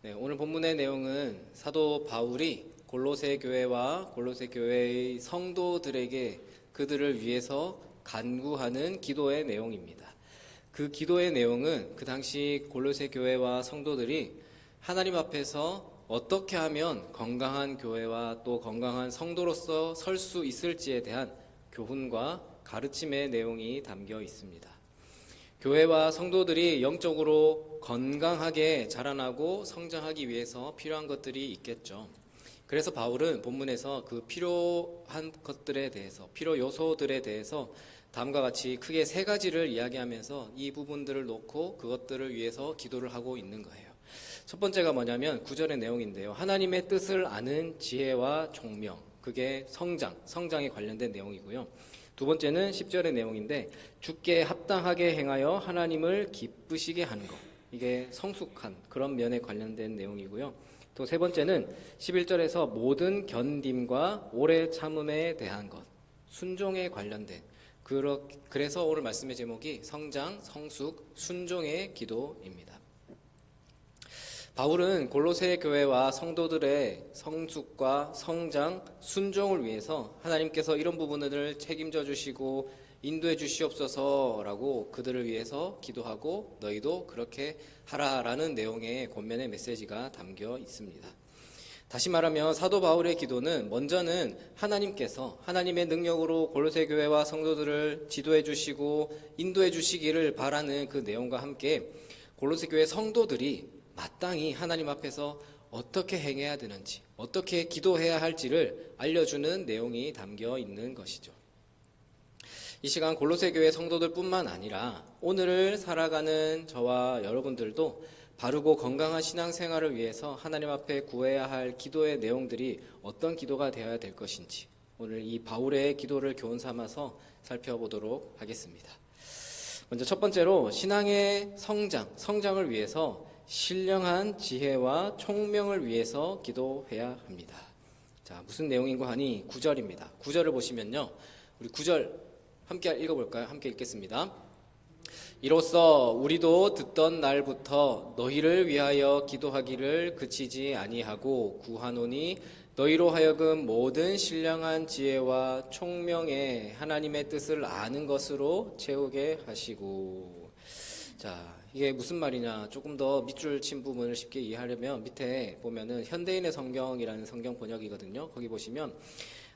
네, 오늘 본문의 내용은 사도 바울이 골로새 교회와 골로새 교회의 성도들에게 그들을 위해서 간구하는 기도의 내용입니다. 그 기도의 내용은 그 당시 골로새 교회와 성도들이 하나님 앞에서 어떻게 하면 건강한 교회와 또 건강한 성도로서 설 수 있을지에 대한 교훈과 가르침의 내용이 담겨 있습니다. 교회와 성도들이 영적으로 건강하게 자라나고 성장하기 위해서 필요한 것들이 있겠죠. 그래서 바울은 본문에서 그 필요한 것들에 대해서, 필요 요소들에 대해서 다음과 같이 크게 세 가지를 이야기하면서 이 부분들을 놓고 그것들을 위해서 기도를 하고 있는 거예요. 첫 번째가 뭐냐면 9절의 내용인데요. 하나님의 뜻을 아는 지혜와 총명, 그게 성장에 관련된 내용이고요. 두 번째는 10절의 내용인데 주께 합당하게 행하여 하나님을 기쁘시게 하는 것, 이게 성숙한 그런 면에 관련된 내용이고요. 또 세 번째는 11절에서 모든 견딤과 오래 참음에 대한 것, 순종에 관련된, 그래서 오늘 말씀의 제목이 성장, 성숙, 순종의 기도입니다. 바울은 골로새 교회와 성도들의 성숙과 성장, 순종을 위해서 하나님께서 이런 부분을 책임져 주시고 인도해 주시옵소서라고 그들을 위해서 기도하고 너희도 그렇게 하라라는 내용의 권면의 메시지가 담겨 있습니다. 다시 말하면 사도 바울의 기도는 먼저는 하나님께서 하나님의 능력으로 골로새 교회와 성도들을 지도해 주시고 인도해 주시기를 바라는 그 내용과 함께 골로새 교회 성도들이 마땅히 하나님 앞에서 어떻게 행해야 되는지, 어떻게 기도해야 할지를 알려주는 내용이 담겨 있는 것이죠. 이 시간 골로새 교회 성도들뿐만 아니라 오늘을 살아가는 저와 여러분들도 바르고 건강한 신앙생활을 위해서 하나님 앞에 구해야 할 기도의 내용들이 어떤 기도가 되어야 될 것인지 오늘 이 바울의 기도를 교훈 삼아서 살펴보도록 하겠습니다. 먼저 첫 번째로 신앙의 성장을 위해서 신령한 지혜와 총명을 위해서 기도해야 합니다. 자, 무슨 내용인고 하니 9절입니다. 9절을 보시면요. 우리 9절 함께 읽어볼까요? 함께 읽겠습니다. 이로써 우리도 듣던 날부터 너희를 위하여 기도하기를 그치지 아니하고 구하노니 너희로 하여금 모든 신령한 지혜와 총명에 하나님의 뜻을 아는 것으로 채우게 하시고. 자, 이게 무슨 말이냐, 조금 더 밑줄 친 부분을 쉽게 이해하려면 밑에 보면은 현대인의 성경이라는 성경 번역이거든요. 거기 보시면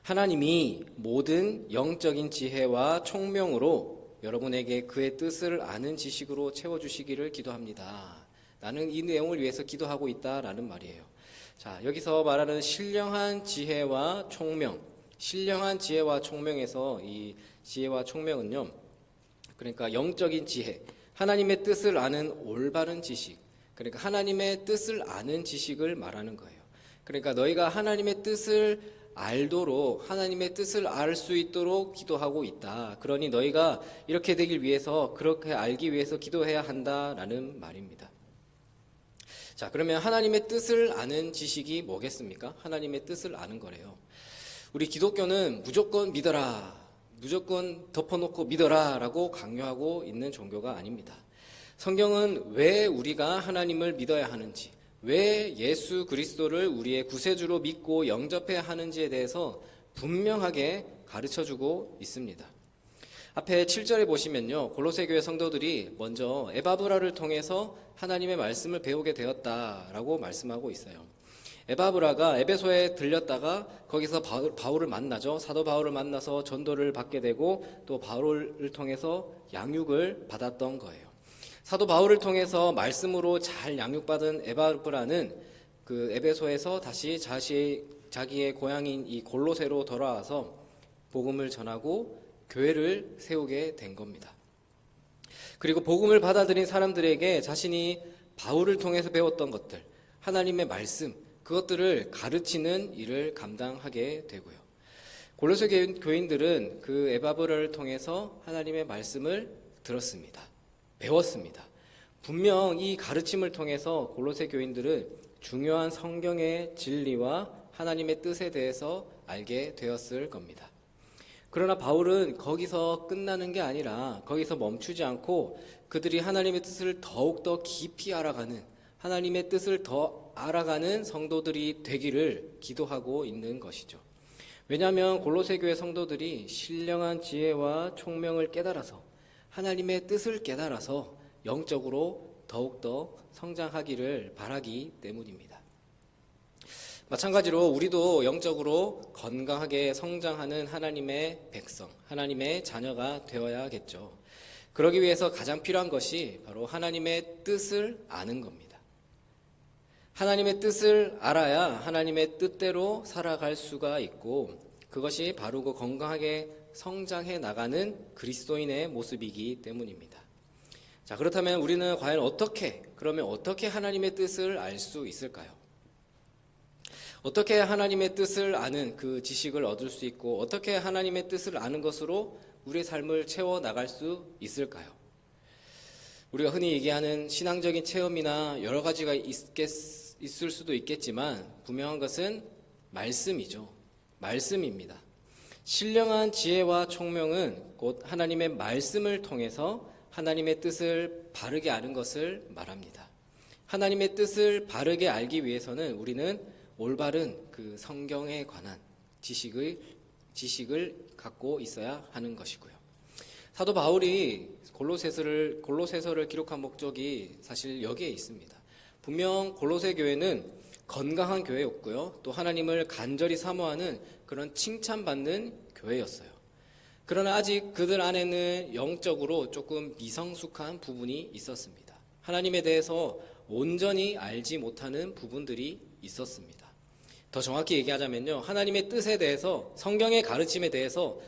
하나님이 모든 영적인 지혜와 총명으로 여러분에게 그의 뜻을 아는 지식으로 채워주시기를 기도합니다. 나는 이 내용을 위해서 기도하고 있다라는 말이에요. 자, 여기서 말하는 신령한 지혜와 총명, 신령한 지혜와 총명에서 이 지혜와 총명은요, 그러니까 영적인 지혜, 하나님의 뜻을 아는 올바른 지식, 그러니까 하나님의 뜻을 아는 지식을 말하는 거예요. 그러니까 너희가 하나님의 뜻을 알도록, 하나님의 뜻을 알 수 있도록 기도하고 있다. 그러니 너희가 이렇게 되길 위해서, 그렇게 알기 위해서 기도해야 한다라는 말입니다. 자, 그러면 하나님의 뜻을 아는 지식이 뭐겠습니까? 하나님의 뜻을 아는 거래요. 우리 기독교는 무조건 믿어라, 무조건 덮어놓고 믿어라 라고 강요하고 있는 종교가 아닙니다. 성경은 왜 우리가 하나님을 믿어야 하는지, 왜 예수 그리스도를 우리의 구세주로 믿고 영접해야 하는지에 대해서 분명하게 가르쳐주고 있습니다. 앞에 7절에 보시면요, 골로새 교회 성도들이 먼저 에바브라를 통해서 하나님의 말씀을 배우게 되었다라고 말씀하고 있어요. 에바브라가 에베소에 들렸다가 거기서 바울을 만나죠. 사도 바울을 만나서 전도를 받게 되고 또 바울을 통해서 양육을 받았던 거예요. 사도 바울을 통해서 말씀으로 잘 양육받은 에바브라는 그 에베소에서 다시 자기의 고향인 이 골로새로 돌아와서 복음을 전하고 교회를 세우게 된 겁니다. 그리고 복음을 받아들인 사람들에게 자신이 바울을 통해서 배웠던 것들, 하나님의 말씀, 그것들을 가르치는 일을 감당하게 되고요. 골로새 교인들은 그 에바브라를 통해서 하나님의 말씀을 들었습니다. 배웠습니다. 분명 이 가르침을 통해서 골로새 교인들은 중요한 성경의 진리와 하나님의 뜻에 대해서 알게 되었을 겁니다. 그러나 바울은 거기서 끝나는 게 아니라 거기서 멈추지 않고 그들이 하나님의 뜻을 더욱더 깊이 알아가는, 하나님의 뜻을 더 알아가는 성도들이 되기를 기도하고 있는 것이죠. 왜냐하면 골로새 교회 성도들이 신령한 지혜와 총명을 깨달아서 하나님의 뜻을 깨달아서 영적으로 더욱더 성장하기를 바라기 때문입니다. 마찬가지로 우리도 영적으로 건강하게 성장하는 하나님의 백성, 하나님의 자녀가 되어야겠죠. 그러기 위해서 가장 필요한 것이 바로 하나님의 뜻을 아는 겁니다. 하나님의 뜻을 알아야 하나님의 뜻대로 살아갈 수가 있고 그것이 바르고 건강하게 성장해 나가는 그리스도인의 모습이기 때문입니다. 자, 그렇다면 우리는 과연 어떻게 하나님의 뜻을 알 수 있을까요? 어떻게 하나님의 뜻을 아는 그 지식을 얻을 수 있고 어떻게 하나님의 뜻을 아는 것으로 우리의 삶을 채워 나갈 수 있을까요? 우리가 흔히 얘기하는 신앙적인 체험이나 여러 가지가 있을 수도 있겠지만 분명한 것은 말씀이죠. 말씀입니다. 신령한 지혜와 총명은 곧 하나님의 말씀을 통해서 하나님의 뜻을 바르게 아는 것을 말합니다. 하나님의 뜻을 바르게 알기 위해서는 우리는 올바른 그 성경에 관한 지식을 갖고 있어야 하는 것이고요. 사도 바울이 골로새서를 기록한 목적이 사실 여기에 있습니다. 분명 골로새 교회는 건강한 교회였고요. 또 하나님을 간절히 사모하는 그런 칭찬받는 교회였어요. 그러나 아직 그들 안에는 영적으로 조금 미성숙한 부분이 있었습니다. 하나님에 대해서 온전히 알지 못하는 부분들이 있었습니다. 더 정확히 얘기하자면요, 하나님의 뜻에 대해서, 성경의 가르침에 대해서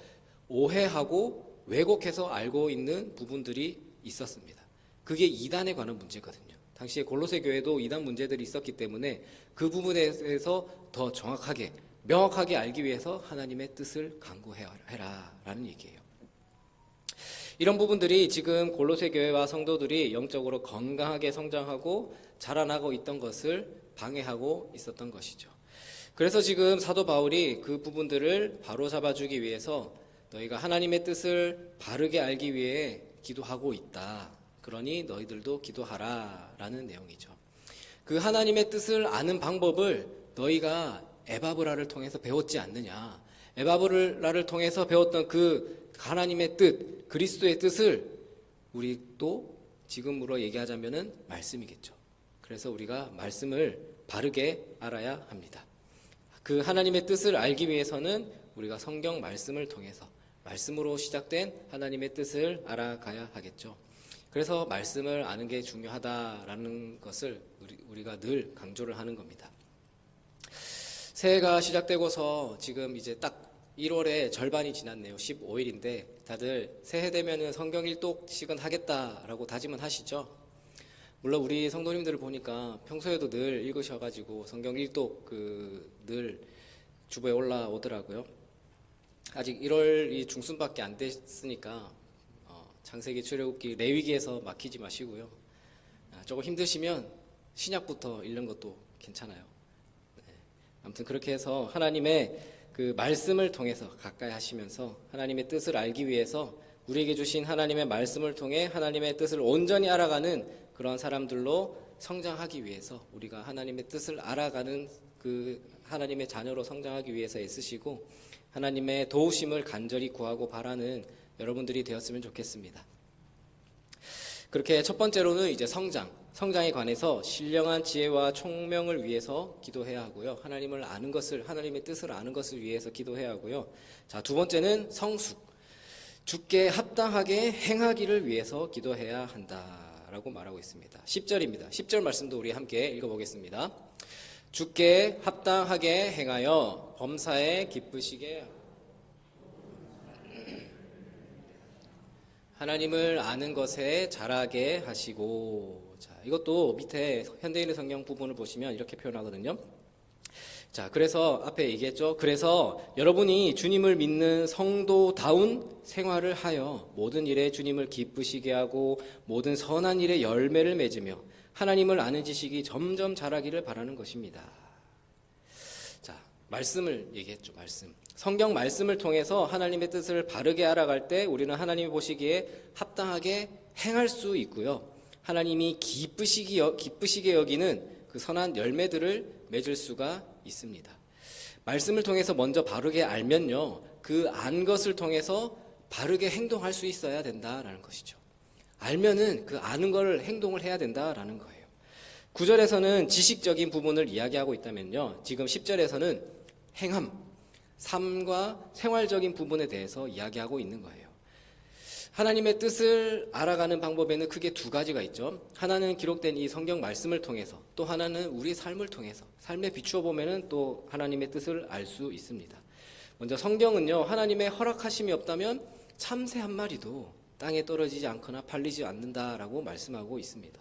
오해하고 왜곡해서 알고 있는 부분들이 있었습니다. 그게 이단에 관한 문제거든요. 당시에 골로새 교회도 이단 문제들이 있었기 때문에 그 부분에 대해서 더 정확하게, 명확하게 알기 위해서 하나님의 뜻을 간구해라라는 얘기예요. 이런 부분들이 지금 골로새 교회와 성도들이 영적으로 건강하게 성장하고 자라나고 있던 것을 방해하고 있었던 것이죠. 그래서 지금 사도 바울이 그 부분들을 바로잡아주기 위해서 너희가 하나님의 뜻을 바르게 알기 위해 기도하고 있다. 그러니 너희들도 기도하라 라는 내용이죠. 그 하나님의 뜻을 아는 방법을 너희가 에바브라를 통해서 배웠지 않느냐. 에바브라를 통해서 배웠던 그 하나님의 뜻, 그리스도의 뜻을 우리 또 지금으로 얘기하자면은 말씀이겠죠. 그래서 우리가 말씀을 바르게 알아야 합니다. 그 하나님의 뜻을 알기 위해서는 우리가 성경 말씀을 통해서 말씀으로 시작된 하나님의 뜻을 알아가야 하겠죠. 그래서 말씀을 아는 게 중요하다라는 것을 우리가 늘 강조를 하는 겁니다. 새해가 시작되고서 지금 이제 딱 1월에 절반이 지났네요. 15일인데 다들 새해 되면은 성경 일독씩은 하겠다라고 다짐은 하시죠? 물론 우리 성도님들을 보니까 평소에도 늘 읽으셔가지고 성경 일독 늘 주보에 올라오더라고요. 아직 1월이 중순밖에 안 됐으니까 창세기, 출애굽기, 레위기에서 막히지 마시고요. 조금 힘드시면 신약부터 읽는 것도 괜찮아요. 아무튼 그렇게 해서 하나님의 그 말씀을 통해서 가까이 하시면서 하나님의 뜻을 알기 위해서 우리에게 주신 하나님의 말씀을 통해 하나님의 뜻을 온전히 알아가는 그런 사람들로 성장하기 위해서 우리가 하나님의 뜻을 알아가는 그 하나님의 자녀로 성장하기 위해서 애쓰시고 하나님의 도우심을 간절히 구하고 바라는 여러분들이 되었으면 좋겠습니다. 그렇게 첫 번째로는 이제 성장에 관해서 신령한 지혜와 총명을 위해서 기도해야 하고요. 하나님을 아는 것을, 하나님의 뜻을 아는 것을 위해서 기도해야 하고요. 자, 두 번째는 성숙. 주께 합당하게 행하기를 위해서 기도해야 한다라고 말하고 있습니다. 10절입니다. 10절 말씀도 우리 함께 읽어보겠습니다. 주께 합당하게 행하여 범사에 기쁘시게 하나님을 아는 것에 자라게 하시고. 자, 이것도 밑에 현대인의 성경 부분을 보시면 이렇게 표현하거든요. 자, 그래서 앞에 얘기했죠. 그래서 여러분이 주님을 믿는 성도다운 생활을 하여 모든 일에 주님을 기쁘시게 하고 모든 선한 일에 열매를 맺으며 하나님을 아는 지식이 점점 자라기를 바라는 것입니다. 자, 말씀을 얘기했죠. 말씀. 성경 말씀을 통해서 하나님의 뜻을 바르게 알아갈 때 우리는 하나님이 보시기에 합당하게 행할 수 있고요. 하나님이 기쁘시게 여기는 그 선한 열매들을 맺을 수가 있습니다. 말씀을 통해서 먼저 바르게 알면요, 그 안 것을 통해서 바르게 행동할 수 있어야 된다라는 것이죠. 알면은 그 아는 걸 행동을 해야 된다라는 거예요. 9절에서는 지식적인 부분을 이야기하고 있다면요, 지금 10절에서는 행함, 삶과 생활적인 부분에 대해서 이야기하고 있는 거예요. 하나님의 뜻을 알아가는 방법에는 크게 두 가지가 있죠. 하나는 기록된 이 성경 말씀을 통해서, 또 하나는 우리 삶을 통해서, 삶에 비추어 보면은 또 하나님의 뜻을 알 수 있습니다. 먼저 성경은요, 하나님의 허락하심이 없다면 참새 한 마리도 땅에 떨어지지 않거나 팔리지 않는다라고 말씀하고 있습니다.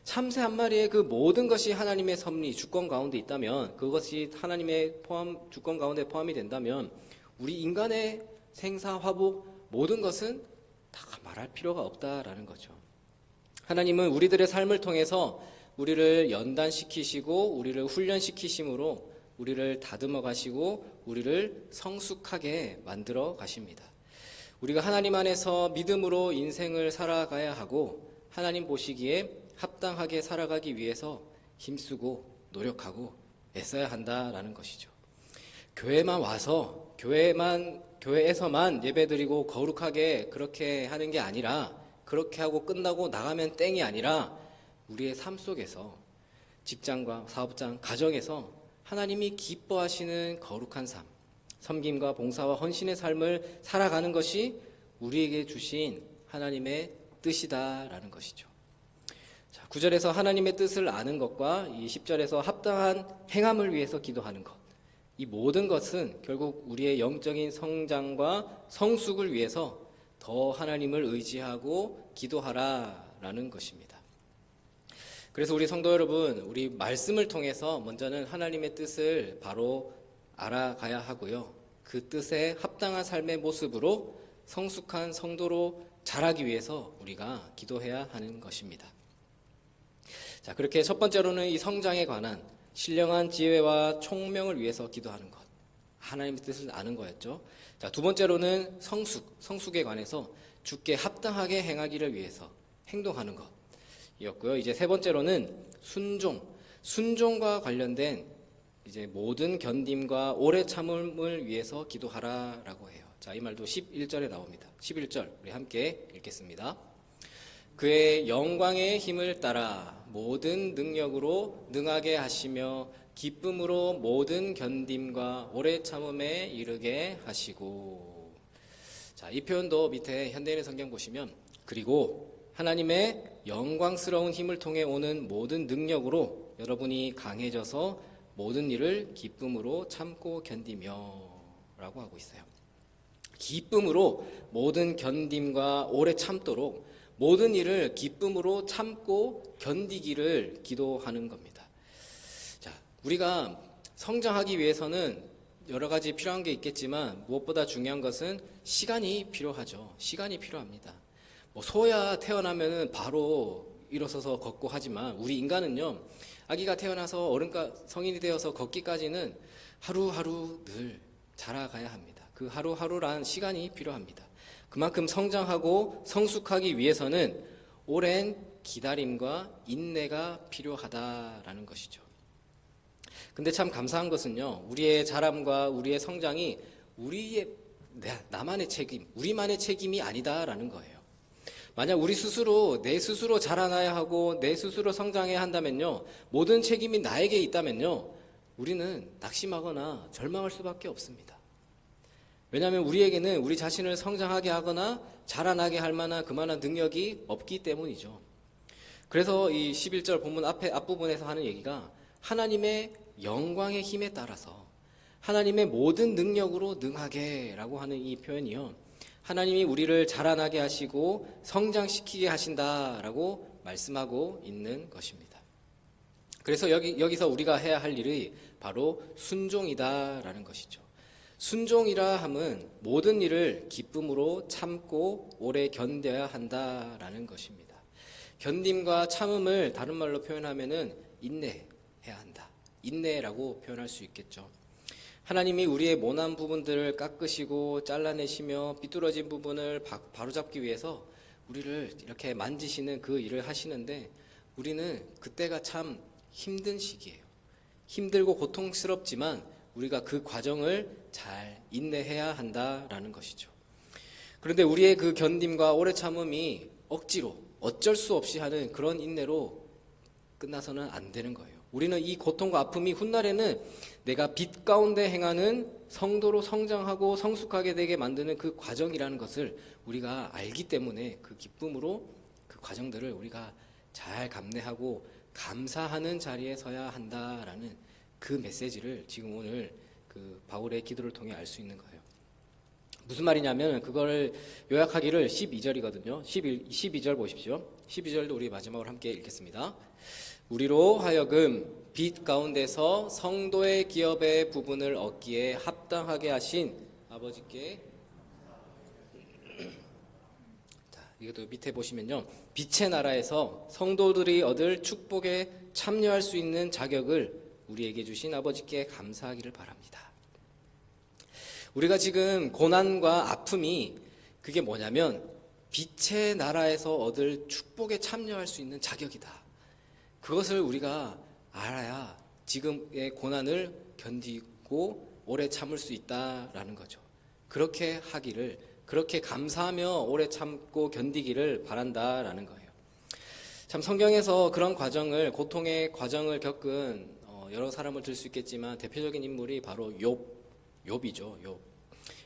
참새 한 마리의 그 모든 것이 하나님의 섭리, 주권 가운데 있다면, 그것이 하나님의 주권 가운데 포함이 된다면, 우리 인간의 생사, 화복, 모든 것은 다 말할 필요가 없다라는 거죠. 하나님은 우리들의 삶을 통해서 우리를 연단시키시고, 우리를 훈련시키심으로 우리를 다듬어 가시고, 우리를 성숙하게 만들어 가십니다. 우리가 하나님 안에서 믿음으로 인생을 살아가야 하고, 하나님 보시기에 합당하게 살아가기 위해서 힘쓰고 노력하고 애써야 한다라는 것이죠. 교회만 와서 교회에서만 예배드리고 거룩하게 그렇게 하는 게 아니라, 그렇게 하고 끝나고 나가면 땡이 아니라, 우리의 삶 속에서 직장과 사업장, 가정에서 하나님이 기뻐하시는 거룩한 삶, 섬김과 봉사와 헌신의 삶을 살아가는 것이 우리에게 주신 하나님의 뜻이다라는 것이죠. 9절에서 하나님의 뜻을 아는 것과 이 10절에서 합당한 행함을 위해서 기도하는 것, 이 모든 것은 결국 우리의 영적인 성장과 성숙을 위해서 더 하나님을 의지하고 기도하라라는 것입니다. 그래서 우리 성도 여러분, 우리 말씀을 통해서 먼저는 하나님의 뜻을 바로 알아가야 하고요, 그 뜻에 합당한 삶의 모습으로 성숙한 성도로 자라기 위해서 우리가 기도해야 하는 것입니다. 자, 그렇게 첫 번째로는 이 성장에 관한 신령한 지혜와 총명을 위해서 기도하는 것, 하나님의 뜻을 아는 거였죠. 자, 두 번째로는 성숙에 관해서 주께 합당하게 행하기를 위해서 행동하는 것이었고요. 이제 세 번째로는 순종과 관련된 이제 모든 견딤과 오래 참음을 위해서 기도하라라고 해요. 자, 이 말도 11절에 나옵니다. 11절 우리 함께 읽겠습니다. 그의 영광의 힘을 따라 모든 능력으로 능하게 하시며 기쁨으로 모든 견딤과 오래 참음에 이르게 하시고. 자, 이 표현도 밑에 현대인의 성경 보시면, 그리고 하나님의 영광스러운 힘을 통해 오는 모든 능력으로 여러분이 강해져서 모든 일을 기쁨으로 참고 견디며 라고 하고 있어요. 기쁨으로 모든 견딤과 오래 참도록 모든 일을 기쁨으로 참고 견디기를 기도하는 겁니다. 자, 우리가 성장하기 위해서는 여러 가지 필요한 게 있겠지만 무엇보다 중요한 것은 시간이 필요하죠. 시간이 필요합니다. 소야 태어나면은 바로 일어서서 걷고 하지만 우리 인간은요, 아기가 태어나서 성인이 되어서 걷기까지는 하루하루 늘 자라가야 합니다. 그 하루하루란 시간이 필요합니다. 그만큼 성장하고 성숙하기 위해서는 오랜 기다림과 인내가 필요하다라는 것이죠. 근데 참 감사한 것은요, 우리의 자람과 우리의 성장이 나만의 책임, 우리만의 책임이 아니다라는 거예요. 만약 내 스스로 자라나야 하고 내 스스로 성장해야 한다면요, 모든 책임이 나에게 있다면요, 우리는 낙심하거나 절망할 수밖에 없습니다. 왜냐하면 우리에게는 우리 자신을 성장하게 하거나 자라나게 할 만한 그만한 능력이 없기 때문이죠. 그래서 이 11절 본문 앞부분에서 하는 얘기가 하나님의 영광의 힘에 따라서 하나님의 모든 능력으로 능하게 라고 하는 이 표현이요, 하나님이 우리를 자라나게 하시고 성장시키게 하신다라고 말씀하고 있는 것입니다. 그래서 여기서 우리가 해야 할 일이 바로 순종이다라는 것이죠. 순종이라 함은 모든 일을 기쁨으로 참고 오래 견뎌야 한다라는 것입니다. 견딤과 참음을 다른 말로 표현하면은 인내해야 한다. 인내라고 표현할 수 있겠죠. 하나님이 우리의 모난 부분들을 깎으시고 잘라내시며 삐뚤어진 부분을 바로잡기 위해서 우리를 이렇게 만지시는 그 일을 하시는데, 우리는 그때가 참 힘든 시기예요. 힘들고 고통스럽지만 우리가 그 과정을 잘 인내해야 한다라는 것이죠. 그런데 우리의 그 견딤과 오래 참음이 억지로 어쩔 수 없이 하는 그런 인내로 끝나서는 안 되는 거예요. 우리는 이 고통과 아픔이 훗날에는 내가 빛 가운데 행하는 성도로 성장하고 성숙하게 되게 만드는 그 과정이라는 것을 우리가 알기 때문에 그 기쁨으로 그 과정들을 우리가 잘 감내하고 감사하는 자리에 서야 한다라는 그 메시지를 지금 오늘 그 바울의 기도를 통해 알 수 있는 거예요. 무슨 말이냐면 그걸 요약하기를 12절이거든요. 12절 보십시오. 12절도 우리 마지막으로 함께 읽겠습니다. 우리로 하여금 빛 가운데서 성도의 기업의 부분을 얻기에 합당하게 하신 아버지께 이것도 밑에 보시면요. 빛의 나라에서 성도들이 얻을 축복에 참여할 수 있는 자격을 우리에게 주신 아버지께 감사하기를 바랍니다. 우리가 지금 고난과 아픔이 그게 뭐냐면 빛의 나라에서 얻을 축복에 참여할 수 있는 자격이다. 그것을 우리가 알아야 지금의 고난을 견디고 오래 참을 수 있다라는 거죠. 그렇게 하기를, 그렇게 감사하며 오래 참고 견디기를 바란다라는 거예요. 참 성경에서 그런 과정을, 고통의 과정을 겪은 여러 사람을 들 수 있겠지만 대표적인 인물이 바로 욥이죠.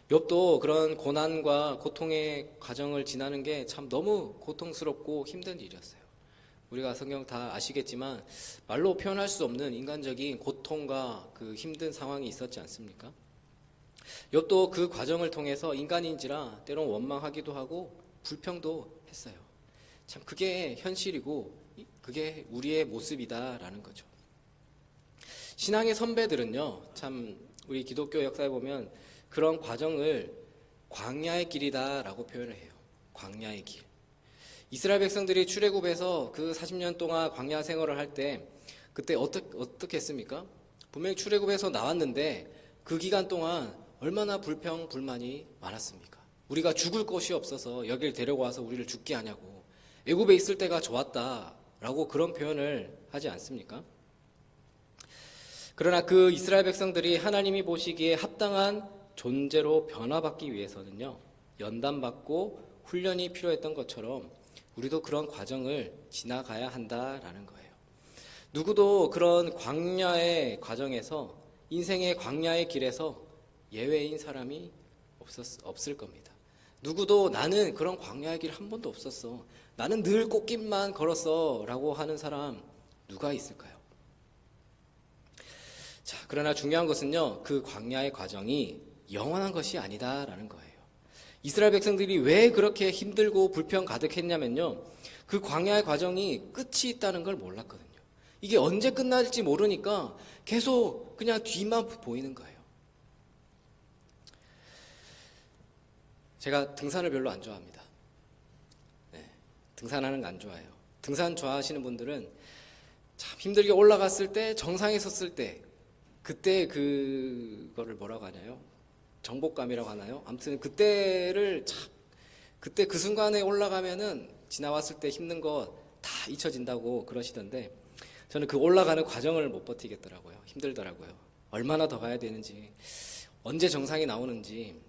욥도 그런 고난과 고통의 과정을 지나는 게 참 너무 고통스럽고 힘든 일이었어요. 우리가 성경 다 아시겠지만 말로 표현할 수 없는 인간적인 고통과 그 힘든 상황이 있었지 않습니까? 욥도 그 과정을 통해서 인간인지라 때론 원망하기도 하고 불평도 했어요. 참 그게 현실이고 그게 우리의 모습이다라는 거죠. 신앙의 선배들은요, 참 우리 기독교 역사에 보면 그런 과정을 광야의 길이다라고 표현을 해요. 광야의 길. 이스라엘 백성들이 출애굽에서 그 40년 동안 광야 생활을 할 때 그때 어떻게 했습니까? 분명히 출애굽에서 나왔는데 그 기간 동안 얼마나 불평 불만이 많았습니까? 우리가 죽을 것이 없어서 여길 데려와서 우리를 죽게 하냐고, 애굽에 있을 때가 좋았다라고 그런 표현을 하지 않습니까? 그러나 그 이스라엘 백성들이 하나님이 보시기에 합당한 존재로 변화받기 위해서는요, 연단받고 훈련이 필요했던 것처럼 우리도 그런 과정을 지나가야 한다라는 거예요. 누구도 그런 광야의 과정에서, 인생의 광야의 길에서 예외인 사람이 없을 겁니다. 누구도 나는 그런 광야의 길 한 번도 없었어, 나는 늘 꽃길만 걸었어 라고 하는 사람 누가 있을까요? 자, 그러나 중요한 것은요, 그 광야의 과정이 영원한 것이 아니다라는 거예요. 이스라엘 백성들이 왜 그렇게 힘들고 불평 가득했냐면요, 그 광야의 과정이 끝이 있다는 걸 몰랐거든요. 이게 언제 끝날지 모르니까 계속 그냥 뒤만 보이는 거예요. 제가 등산을 별로 안 좋아합니다. 등산하는 거 안 좋아해요. 등산 좋아하시는 분들은 참 힘들게 올라갔을 때, 정상에 섰을 때, 그때 그거를 뭐라고 하나요? 정복감이라고 하나요? 아무튼 그때 그 순간에 올라가면은 지나왔을 때 힘든 거 다 잊혀진다고 그러시던데, 저는 그 올라가는 과정을 못 버티겠더라고요. 힘들더라고요. 얼마나 더 가야 되는지, 언제 정상이 나오는지.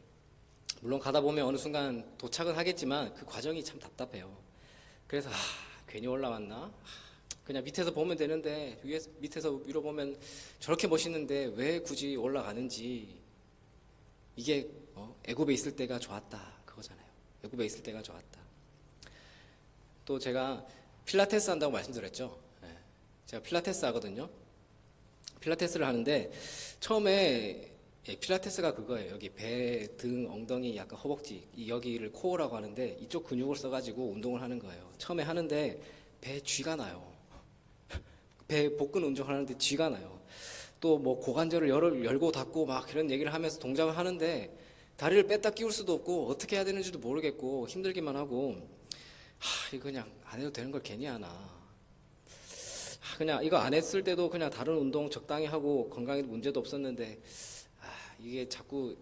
물론 가다 보면 어느 순간 도착은 하겠지만 그 과정이 참 답답해요. 그래서 괜히 올라왔나? 그냥 밑에서 보면 되는데 밑에서 위로 보면 저렇게 멋있는데 왜 굳이 올라가는지. 이게 애굽에 있을 때가 좋았다 그거잖아요. 애굽에 있을 때가 좋았다. 또 제가 필라테스 한다고 말씀드렸죠. 제가 필라테스 하거든요. 필라테스를 하는데 처음에 필라테스가 그거예요. 여기 배, 등, 엉덩이, 약간 허벅지, 여기를 코어라고 하는데 이쪽 근육을 써가지고 운동을 하는 거예요. 처음에 하는데 배에 쥐가 나요. 배 복근 운동을 하는데 쥐가 나요. 또 뭐 고관절을 열고 닫고 막 그런 얘기를 하면서 동작을 하는데 다리를 뺐다 끼울 수도 없고 어떻게 해야 되는지도 모르겠고 힘들기만 하고, 이거 그냥 안 해도 되는 걸 괜히 하나. 그냥 이거 안 했을 때도 그냥 다른 운동 적당히 하고 건강에도 문제도 없었는데, 이게 자꾸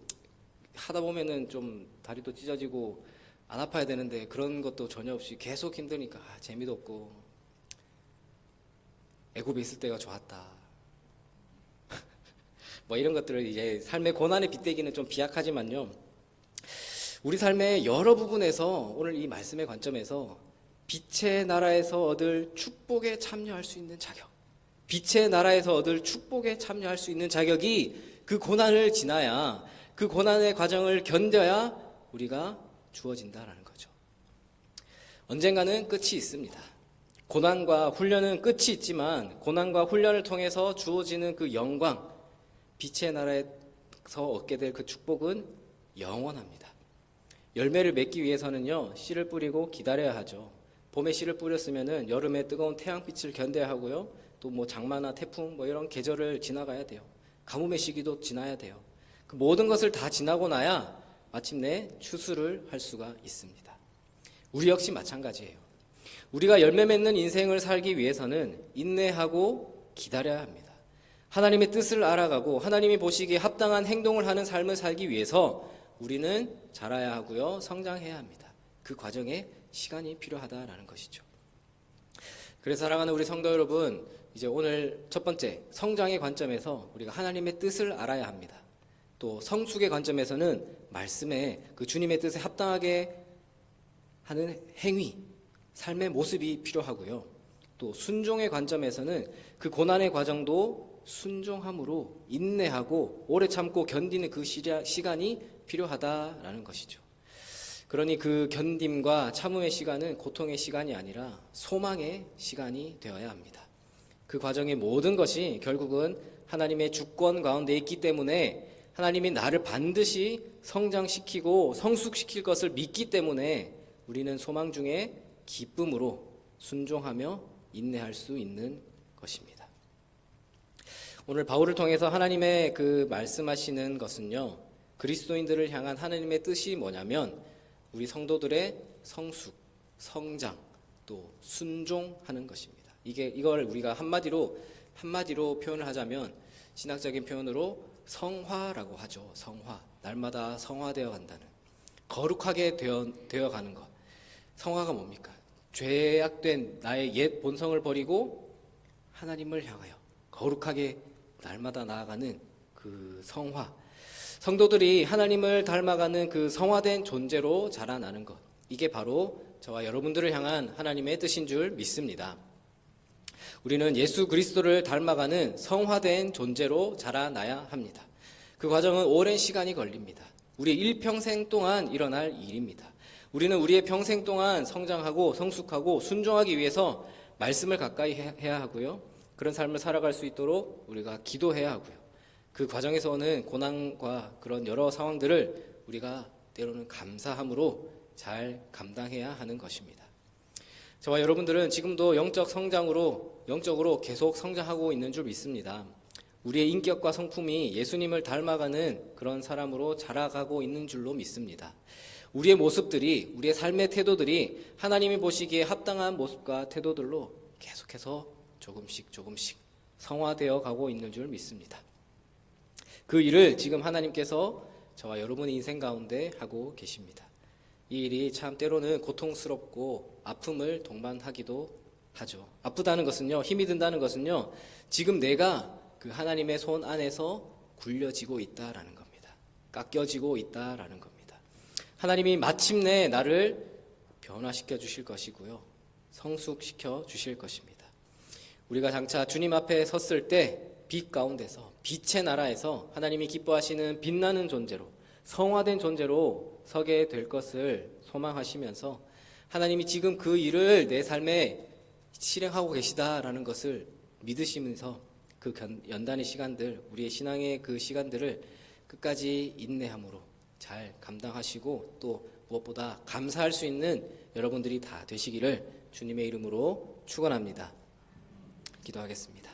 하다 보면은 좀 다리도 찢어지고 안 아파야 되는데 그런 것도 전혀 없이 계속 힘드니까 재미도 없고. 애굽에 있을 때가 좋았다. 뭐 이런 것들을 이제 삶의 고난에 빗대기는 좀 비약하지만요. 우리 삶의 여러 부분에서 오늘 이 말씀의 관점에서 빛의 나라에서 얻을 축복에 참여할 수 있는 자격, 빛의 나라에서 얻을 축복에 참여할 수 있는 자격이 그 고난을 지나야, 그 고난의 과정을 견뎌야 우리가 주어진다라는 거죠. 언젠가는 끝이 있습니다. 고난과 훈련은 끝이 있지만 고난과 훈련을 통해서 주어지는 그 영광, 빛의 나라에서 얻게 될 그 축복은 영원합니다. 열매를 맺기 위해서는요, 씨를 뿌리고 기다려야 하죠. 봄에 씨를 뿌렸으면은 여름에 뜨거운 태양빛을 견뎌야 하고요. 또 뭐 장마나 태풍 뭐 이런 계절을 지나가야 돼요. 가뭄의 시기도 지나야 돼요. 그 모든 것을 다 지나고 나야 마침내 추수를 할 수가 있습니다. 우리 역시 마찬가지예요. 우리가 열매 맺는 인생을 살기 위해서는 인내하고 기다려야 합니다. 하나님의 뜻을 알아가고 하나님이 보시기에 합당한 행동을 하는 삶을 살기 위해서 우리는 자라야 하고요, 성장해야 합니다. 그 과정에 시간이 필요하다라는 것이죠. 그래서 사랑하는 우리 성도 여러분, 이제 오늘 첫 번째 성장의 관점에서 우리가 하나님의 뜻을 알아야 합니다. 또 성숙의 관점에서는 말씀에 그 주님의 뜻에 합당하게 하는 행위, 삶의 모습이 필요하고요. 또 순종의 관점에서는 그 고난의 과정도 순종함으로 인내하고 오래 참고 견디는 그 시간이 필요하다라는 것이죠. 그러니 그 견딤과 참음의 시간은 고통의 시간이 아니라 소망의 시간이 되어야 합니다. 그 과정의 모든 것이 결국은 하나님의 주권 가운데 있기 때문에 하나님이 나를 반드시 성장시키고 성숙시킬 것을 믿기 때문에 우리는 소망 중에 기쁨으로 순종하며 인내할 수 있는 것입니다. 오늘 바울을 통해서 하나님의 그 말씀하시는 것은요, 그리스도인들을 향한 하나님의 뜻이 뭐냐면 우리 성도들의 성숙, 성장, 또 순종하는 것입니다. 이걸 우리가 한마디로 표현을 하자면 신학적인 표현으로 성화라고 하죠. 성화. 날마다 성화되어 간다는, 거룩하게 되어 가는 것. 성화가 뭡니까? 죄악된 나의 옛 본성을 버리고 하나님을 향하여 거룩하게 날마다 나아가는 그 성화. 성도들이 하나님을 닮아가는 그 성화된 존재로 자라나는 것. 이게 바로 저와 여러분들을 향한 하나님의 뜻인 줄 믿습니다. 우리는 예수 그리스도를 닮아가는 성화된 존재로 자라나야 합니다. 그 과정은 오랜 시간이 걸립니다. 우리 일평생 동안 일어날 일입니다. 우리는 우리의 평생 동안 성장하고 성숙하고 순종하기 위해서 말씀을 가까이 해야 하고요. 그런 삶을 살아갈 수 있도록 우리가 기도해야 하고요. 그 과정에서 오는 고난과 그런 여러 상황들을 우리가 때로는 감사함으로 잘 감당해야 하는 것입니다. 저와 여러분들은 지금도 영적으로 계속 성장하고 있는 줄 믿습니다. 우리의 인격과 성품이 예수님을 닮아가는 그런 사람으로 자라가고 있는 줄로 믿습니다. 우리의 모습들이, 우리의 삶의 태도들이 하나님이 보시기에 합당한 모습과 태도들로 계속해서 조금씩 성화되어 가고 있는 줄 믿습니다. 그 일을 지금 하나님께서 저와 여러분의 인생 가운데 하고 계십니다. 이 일이 참 때로는 고통스럽고 아픔을 동반하기도 하죠. 아프다는 것은요, 힘이 든다는 것은요, 지금 내가 그 하나님의 손 안에서 굴려지고 있다라는 겁니다. 깎여지고 있다라는 겁니다. 하나님이 마침내 나를 변화시켜 주실 것이고요, 성숙시켜 주실 것입니다. 우리가 장차 주님 앞에 섰을 때 빛 가운데서, 빛의 나라에서 하나님이 기뻐하시는 빛나는 존재로, 성화된 존재로 서게 될 것을 소망하시면서 하나님이 지금 그 일을 내 삶에 실행하고 계시다라는 것을 믿으시면서 그 연단의 시간들, 우리의 신앙의 그 시간들을 끝까지 인내함으로 잘 감당하시고 또 무엇보다 감사할 수 있는 여러분들이 다 되시기를 주님의 이름으로 축원합니다. 기도하겠습니다.